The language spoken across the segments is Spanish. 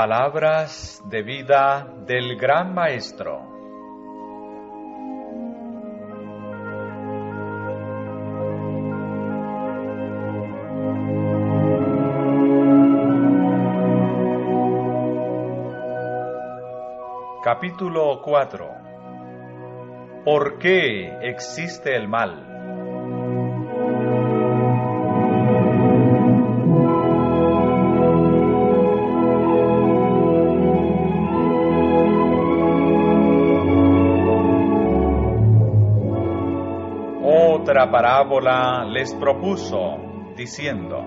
Palabras de vida del Gran Maestro. Capítulo 4. ¿Por qué existe el mal? Otra parábola les propuso, diciendo: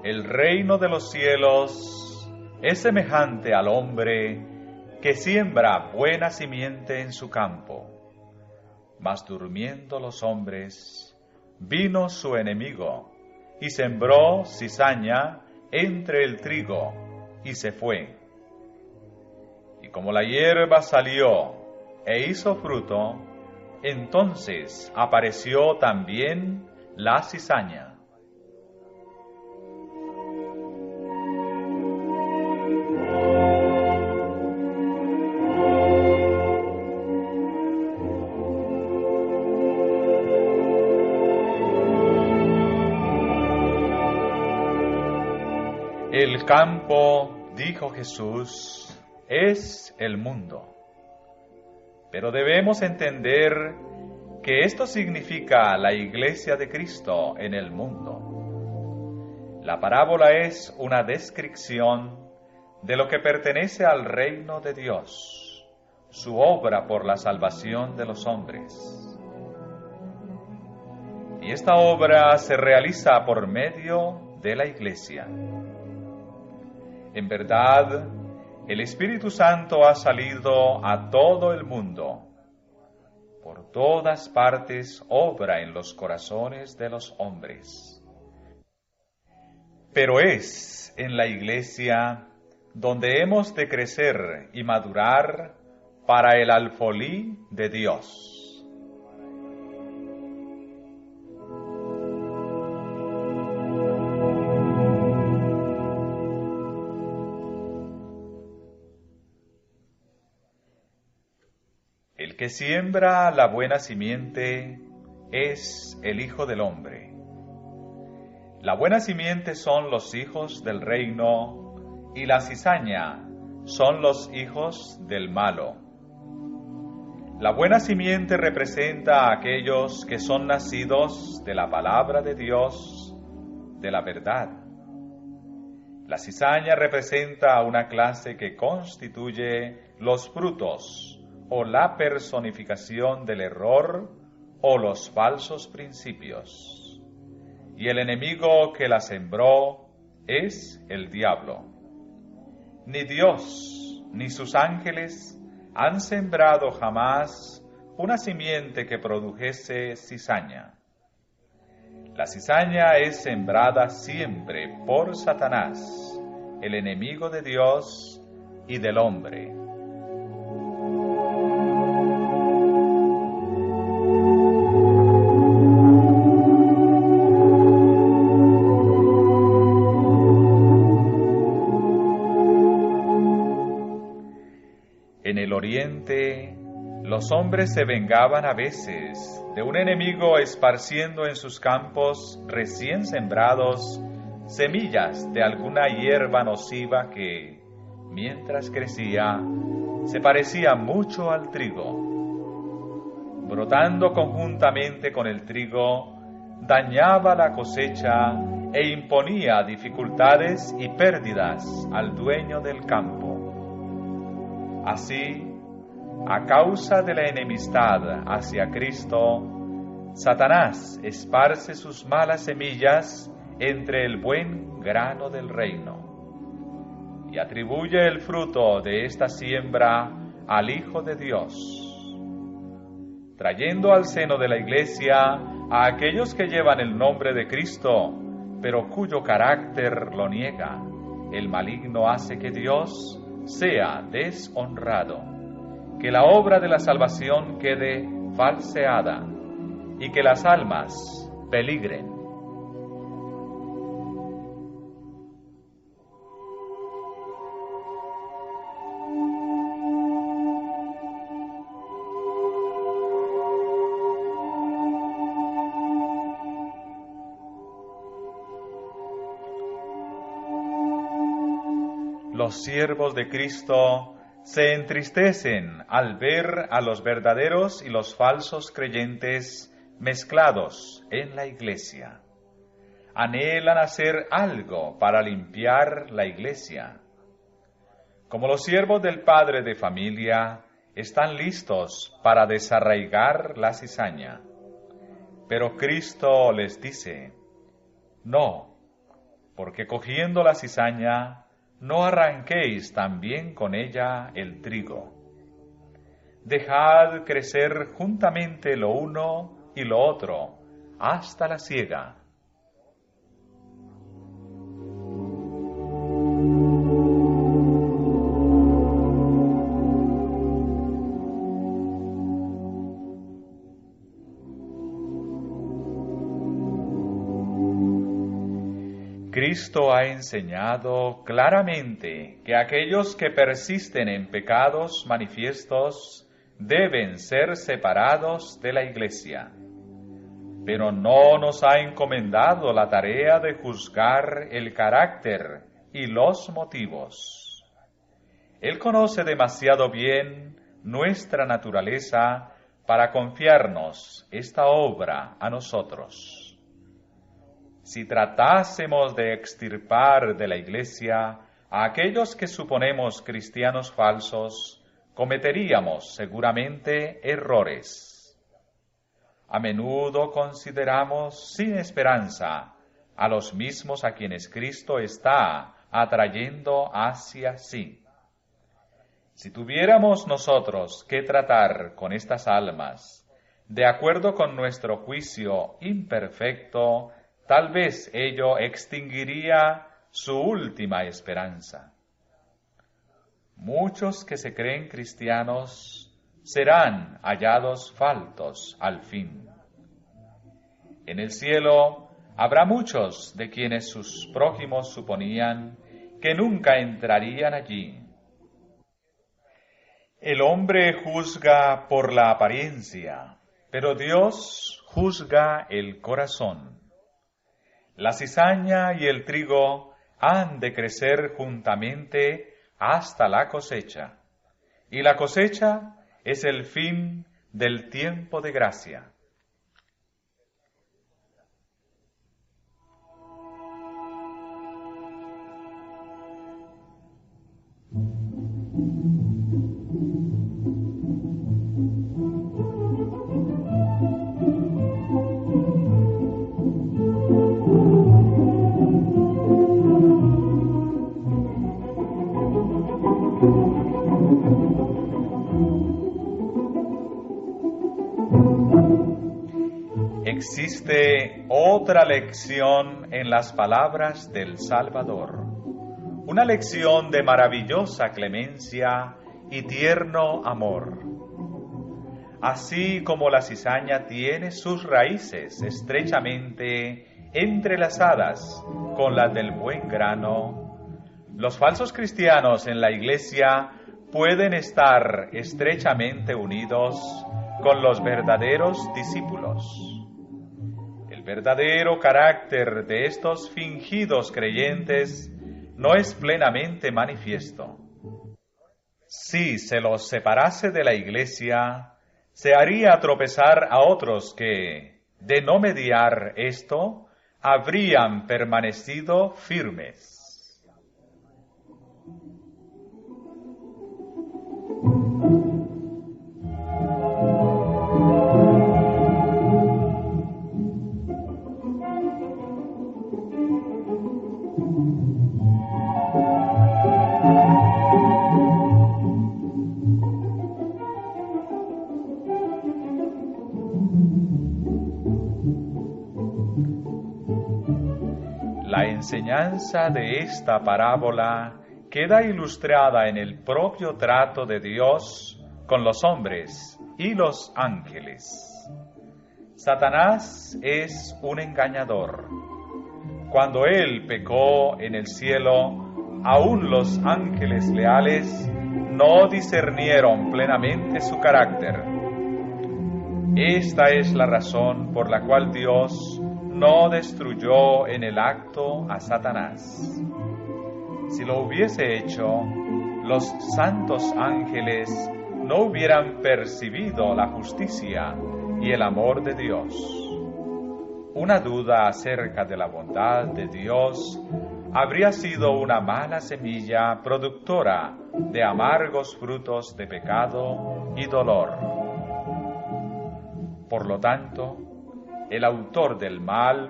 El reino de los cielos es semejante al hombre que siembra buena simiente en su campo. Mas durmiendo los hombres, vino su enemigo, y sembró cizaña entre el trigo, y se fue. Y como la hierba salió e hizo fruto, entonces apareció también la cizaña. El campo, dijo Jesús, es el mundo. Pero debemos entender que esto significa la Iglesia de Cristo en el mundo. La parábola es una descripción de lo que pertenece al reino de Dios, su obra por la salvación de los hombres. Y esta obra se realiza por medio de la Iglesia. En verdad, el Espíritu Santo ha salido a todo el mundo. Por todas partes obra en los corazones de los hombres. Pero es en la Iglesia donde hemos de crecer y madurar para el alfolí de Dios. El que siembra la buena simiente es el Hijo del Hombre. La buena simiente son los hijos del reino y la cizaña son los hijos del malo. La buena simiente representa a aquellos que son nacidos de la palabra de Dios, de la verdad. La cizaña representa a una clase que constituye los frutos o la personificación del error o los falsos principios. Y el enemigo que la sembró es el diablo. Ni Dios ni sus ángeles han sembrado jamás una simiente que produjese cizaña. La cizaña es sembrada siempre por Satanás, el enemigo de Dios y del hombre. En el oriente, los hombres se vengaban a veces de un enemigo esparciendo en sus campos recién sembrados semillas de alguna hierba nociva que, mientras crecía, se parecía mucho al trigo. Brotando conjuntamente con el trigo, dañaba la cosecha e imponía dificultades y pérdidas al dueño del campo. Así, a causa de la enemistad hacia Cristo, Satanás esparce sus malas semillas entre el buen grano del reino y atribuye el fruto de esta siembra al Hijo de Dios, trayendo al seno de la Iglesia a aquellos que llevan el nombre de Cristo, pero cuyo carácter lo niega. El maligno hace que Dios sea deshonrado, que la obra de la salvación quede falseada y que las almas peligren. Los siervos de Cristo se entristecen al ver a los verdaderos y los falsos creyentes mezclados en la Iglesia. Anhelan hacer algo para limpiar la Iglesia. Como los siervos del padre de familia, están listos para desarraigar la cizaña. Pero Cristo les dice, no, porque cogiendo la cizaña, no arranquéis también con ella el trigo. Dejad crecer juntamente lo uno y lo otro hasta la siega. Cristo ha enseñado claramente que aquellos que persisten en pecados manifiestos deben ser separados de la Iglesia, pero no nos ha encomendado la tarea de juzgar el carácter y los motivos. Él conoce demasiado bien nuestra naturaleza para confiarnos esta obra a nosotros. Si tratásemos de extirpar de la Iglesia a aquellos que suponemos cristianos falsos, cometeríamos seguramente errores. A menudo consideramos sin esperanza a los mismos a quienes Cristo está atrayendo hacia sí. Si tuviéramos nosotros que tratar con estas almas de acuerdo con nuestro juicio imperfecto, tal vez ello extinguiría su última esperanza. Muchos que se creen cristianos serán hallados faltos al fin. En el cielo habrá muchos de quienes sus prójimos suponían que nunca entrarían allí. El hombre juzga por la apariencia, pero Dios juzga el corazón. La cizaña y el trigo han de crecer juntamente hasta la cosecha, y la cosecha es el fin del tiempo de gracia. Existe otra lección en las palabras del Salvador, una lección de maravillosa clemencia y tierno amor. Así como la cizaña tiene sus raíces estrechamente entrelazadas con las del buen grano, los falsos cristianos en la Iglesia pueden estar estrechamente unidos con los verdaderos discípulos. El verdadero carácter de estos fingidos creyentes no es plenamente manifiesto. Si se los separase de la Iglesia, se haría tropezar a otros que, de no mediar esto, habrían permanecido firmes. La enseñanza de esta parábola queda ilustrada en el propio trato de Dios con los hombres y los ángeles. Satanás es un engañador. Cuando él pecó en el cielo, aún los ángeles leales no discernieron plenamente su carácter. Esta es la razón por la cual Dios no destruyó en el acto a Satanás. Si lo hubiese hecho, los santos ángeles no hubieran percibido la justicia y el amor de Dios. Una duda acerca de la bondad de Dios habría sido una mala semilla productora de amargos frutos de pecado y dolor. Por lo tanto, el autor del mal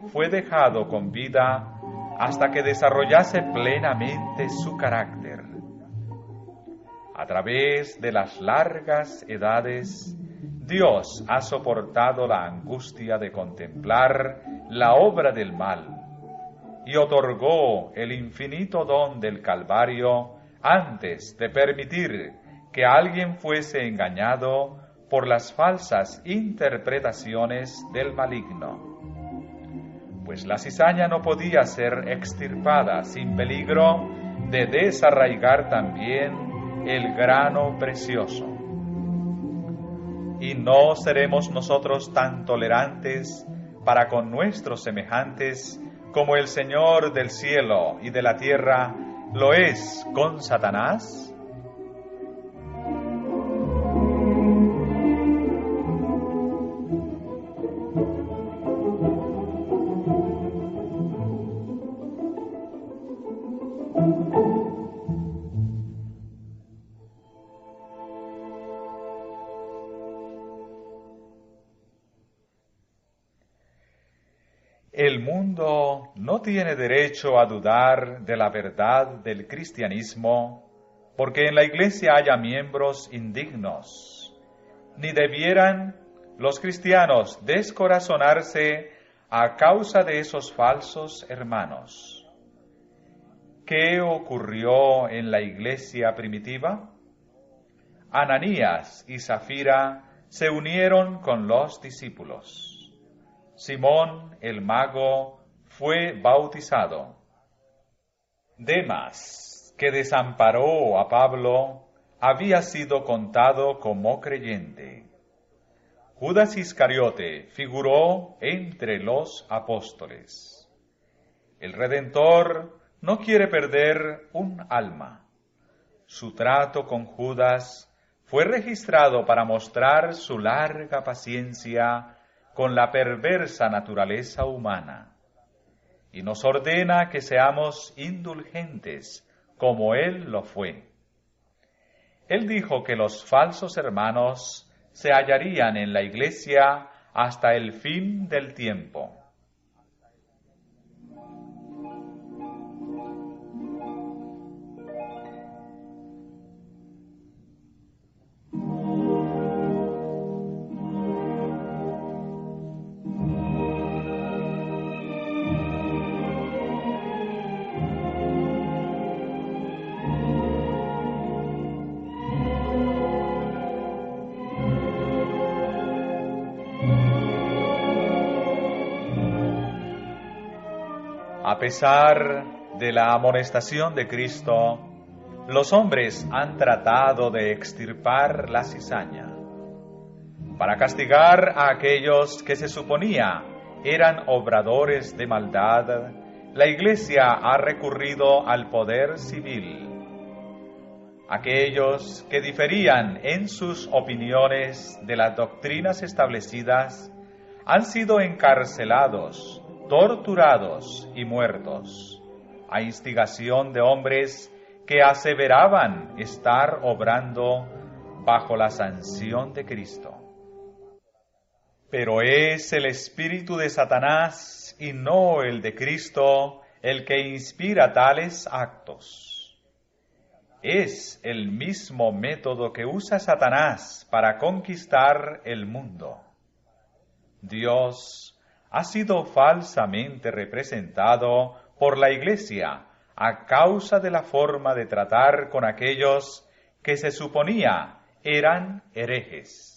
fue dejado con vida hasta que desarrollase plenamente su carácter. A través de las largas edades, Dios ha soportado la angustia de contemplar la obra del mal y otorgó el infinito don del Calvario antes de permitir que alguien fuese engañado por las falsas interpretaciones del maligno. Pues la cizaña no podía ser extirpada sin peligro de desarraigar también el grano precioso. Y no seremos nosotros tan tolerantes para con nuestros semejantes como el Señor del cielo y de la tierra lo es con Satanás. El mundo no tiene derecho a dudar de la verdad del cristianismo, porque en la Iglesia haya miembros indignos, ni debieran los cristianos descorazonarse a causa de esos falsos hermanos. ¿Qué ocurrió en la Iglesia primitiva? Ananías y Zafira se unieron con los discípulos. Simón el mago fue bautizado. Demas, que desamparó a Pablo, había sido contado como creyente. Judas Iscariote figuró entre los apóstoles. El Redentor no quiere perder un alma. Su trato con Judas fue registrado para mostrar su larga paciencia con la perversa naturaleza humana, y nos ordena que seamos indulgentes como Él lo fue. Él dijo que los falsos hermanos se hallarían en la Iglesia hasta el fin del tiempo. A pesar de la amonestación de Cristo, los hombres han tratado de extirpar la cizaña. Para castigar a aquellos que se suponía eran obradores de maldad, la Iglesia ha recurrido al poder civil. Aquellos que diferían en sus opiniones de las doctrinas establecidas han sido encarcelados, torturados y muertos, a instigación de hombres que aseveraban estar obrando bajo la sanción de Cristo. Pero es el espíritu de Satanás y no el de Cristo el que inspira tales actos. Es el mismo método que usa Satanás para conquistar el mundo. Dios ha sido falsamente representado por la Iglesia a causa de la forma de tratar con aquellos que se suponía eran herejes.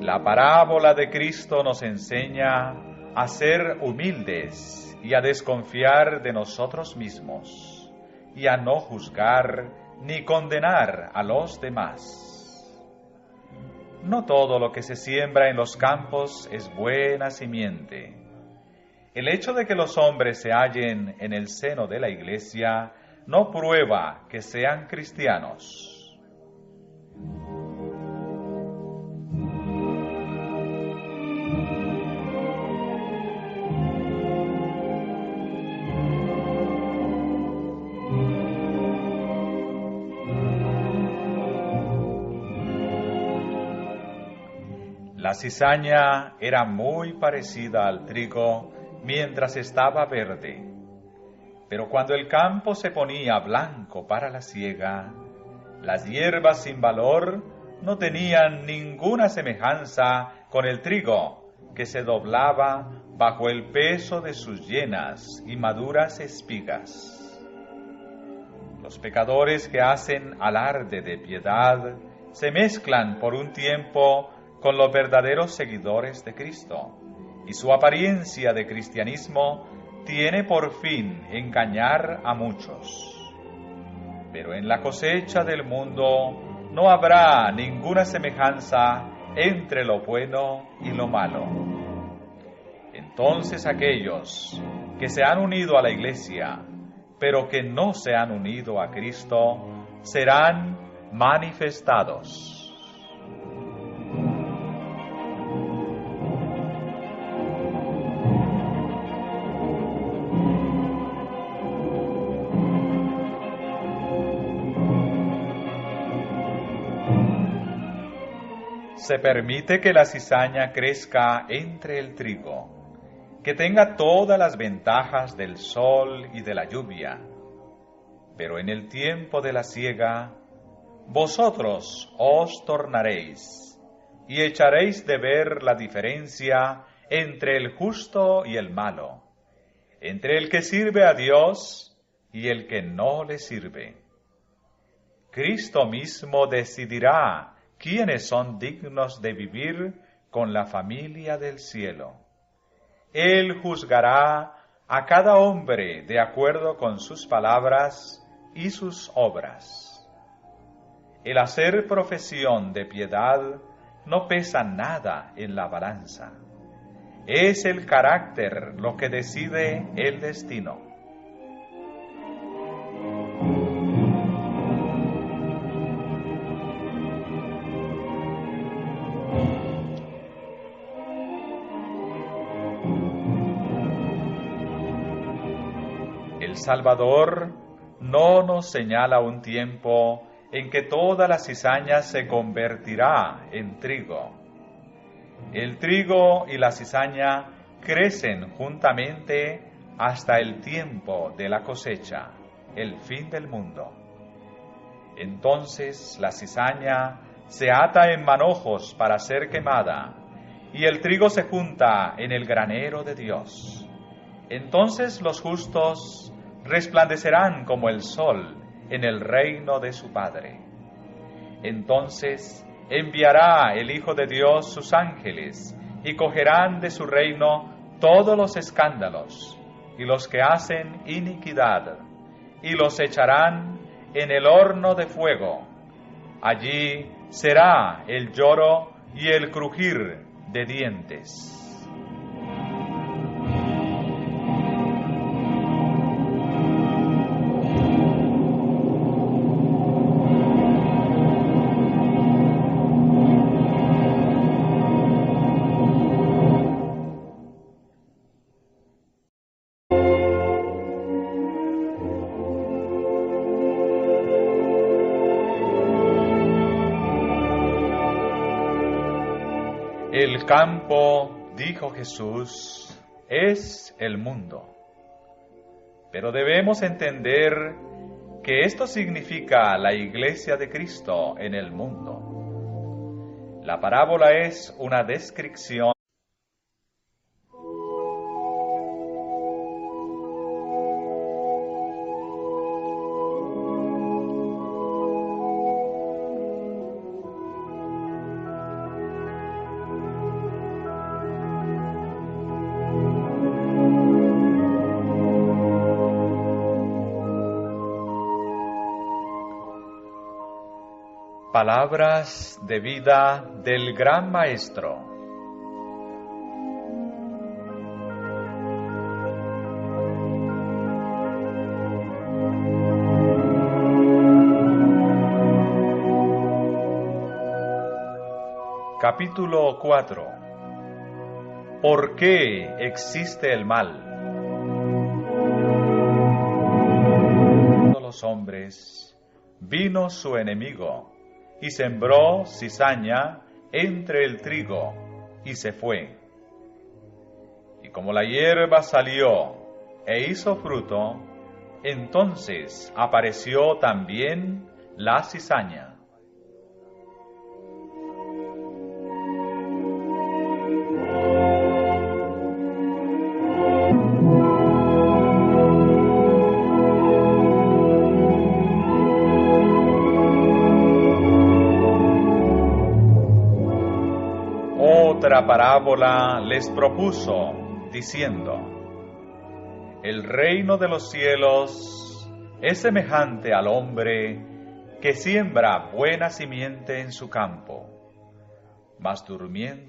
La parábola de Cristo nos enseña a ser humildes y a desconfiar de nosotros mismos y a no juzgar ni condenar a los demás. No todo lo que se siembra en los campos es buena simiente. El hecho de que los hombres se hallen en el seno de la Iglesia no prueba que sean cristianos. La cizaña era muy parecida al trigo mientras estaba verde, pero cuando el campo se ponía blanco para la siega, las hierbas sin valor no tenían ninguna semejanza con el trigo, que se doblaba bajo el peso de sus llenas y maduras espigas. Los pecadores que hacen alarde de piedad se mezclan por un tiempo con los verdaderos seguidores de Cristo, y su apariencia de cristianismo tiene por fin engañar a muchos. Pero en la cosecha del mundo no habrá ninguna semejanza entre lo bueno y lo malo. Entonces aquellos que se han unido a la Iglesia, pero que no se han unido a Cristo, serán manifestados. Se permite que la cizaña crezca entre el trigo, que tenga todas las ventajas del sol y de la lluvia. Pero en el tiempo de la siega, vosotros os tornaréis y echaréis de ver la diferencia entre el justo y el malo, entre el que sirve a Dios y el que no le sirve. Cristo mismo decidirá quiénes son dignos de vivir con la familia del cielo. Él juzgará a cada hombre de acuerdo con sus palabras y sus obras. El hacer profesión de piedad no pesa nada en la balanza. Es el carácter lo que decide el destino. El Salvador no nos señala un tiempo en que toda la cizaña se convertirá en trigo. El trigo y la cizaña crecen juntamente hasta el tiempo de la cosecha, el fin del mundo. Entonces la cizaña se ata en manojos para ser quemada, y el trigo se junta en el granero de Dios. Entonces los justos resplandecerán como el sol en el reino de su Padre. Entonces enviará el Hijo de Dios sus ángeles, y cogerán de su reino todos los escándalos y los que hacen iniquidad, y los echarán en el horno de fuego. Allí será el lloro y el crujir de dientes. El campo, dijo Jesús, es el mundo. Pero debemos entender que esto significa la Iglesia de Cristo en el mundo. La parábola es una descripción Palabras de vida del Gran Maestro. Capítulo 4. ¿Por qué existe el mal? Los hombres, vino su enemigo, y sembró cizaña entre el trigo, y se fue. Y como la hierba salió e hizo fruto, entonces apareció también la cizaña. Otra parábola les propuso, diciendo: El reino de los cielos es semejante al hombre que siembra buena simiente en su campo, mas durmiendo